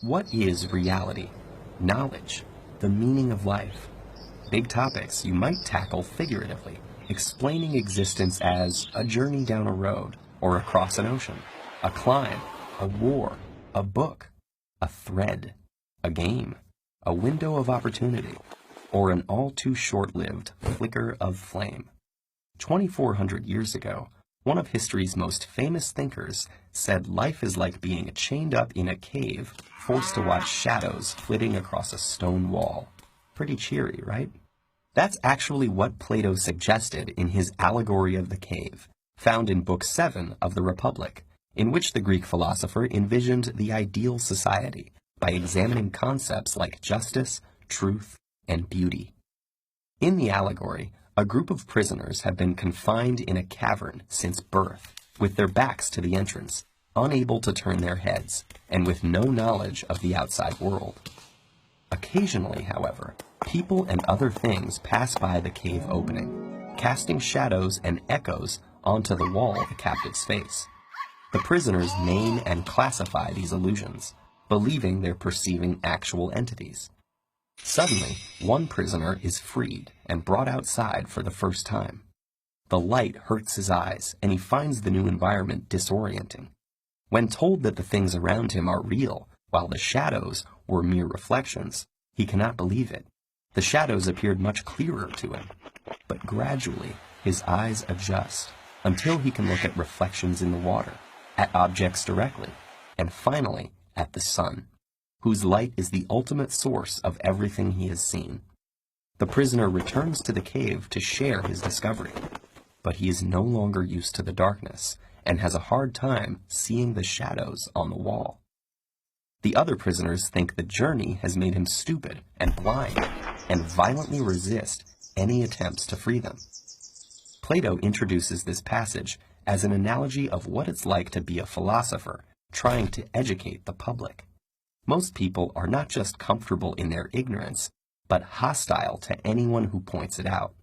What is reality? Knowledge? The meaning of life? Big topics you might tackle figuratively, explaining existence as a journey down a road or across an ocean, a climb, a war, a book, a thread, a game, a window of opportunity, or an all too short-lived flicker of flame. 2,400 years ago, one of history's most famous thinkers said life is like being chained up in a cave, forced to watch shadows flitting across a stone wall. Pretty cheery, right? That's actually what Plato suggested in his Allegory of the Cave, found in Book 7 of the Republic, in which the Greek philosopher envisioned the ideal society by examining concepts like justice, truth, and beauty. In the allegory, a group of prisoners have been confined in a cavern since birth, with their backs to the entrance, unable to turn their heads, and with no knowledge of the outside world. Occasionally, however, people and other things pass by the cave opening, casting shadows and echoes onto the wall of the captive's face. The prisoners name and classify these illusions, believing they're perceiving actual entities. Suddenly, one prisoner is freed and brought outside for the first time. The light hurts his eyes, and he finds the new environment disorienting. When told that the things around him are real, while the shadows were mere reflections, he cannot believe it. The shadows appeared much clearer to him, but gradually his eyes adjust until he can look at reflections in the water, at objects directly, and finally at the sun, whose light is the ultimate source of everything he has seen. The prisoner returns to the cave to share his discovery, but he is no longer used to the darkness and has a hard time seeing the shadows on the wall. The other prisoners think the journey has made him stupid and blind, and violently resist any attempts to free them. Plato introduces this passage as an analogy of what it's like to be a philosopher trying to educate the public. Most people are not just comfortable in their ignorance, but hostile to anyone who points it out.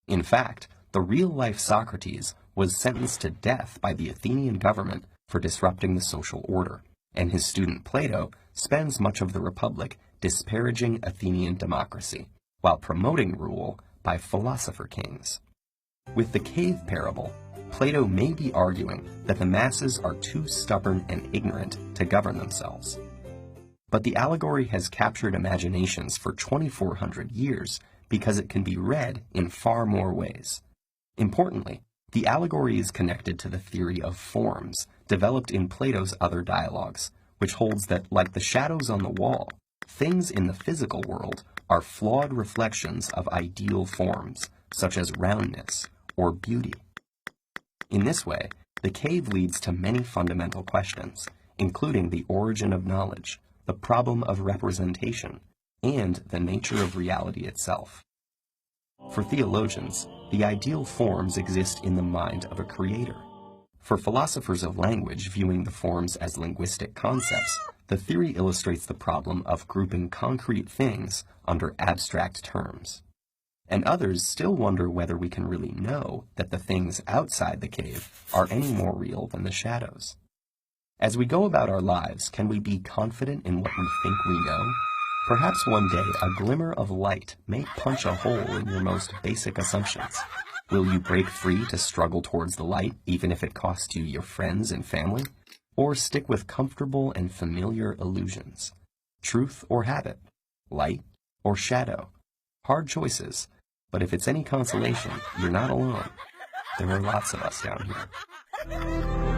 In fact, the real-life Socrates was sentenced to death by the Athenian government for disrupting the social order, and his student Plato spends much of the Republic disparaging Athenian democracy, while promoting rule by philosopher kings. With the cave parable, Plato may be arguing that the masses are too stubborn and ignorant to govern themselves. But the allegory has captured imaginations for 2,400 years because it can be read in far more ways. Importantly, the allegory is connected to the theory of forms developed in Plato's other dialogues, which holds that, like the shadows on the wall, things in the physical world are flawed reflections of ideal forms, such as roundness or beauty. In this way, the cave leads to many fundamental questions, including the origin of knowledge, the problem of representation, and the nature of reality itself. For theologians, the ideal forms exist in the mind of a creator. For philosophers of language viewing the forms as linguistic concepts, the theory illustrates the problem of grouping concrete things under abstract terms. And others still wonder whether we can really know that the things outside the cave are any more real than the shadows. As we go about our lives, can we be confident in what we think we know? Perhaps one day a glimmer of light may punch a hole in your most basic assumptions. Will you break free to struggle towards the light, even if it costs you your friends and family? Or stick with comfortable and familiar illusions? Truth or habit? Light or shadow? Hard choices. But if it's any consolation, you're not alone. There are lots of us down here.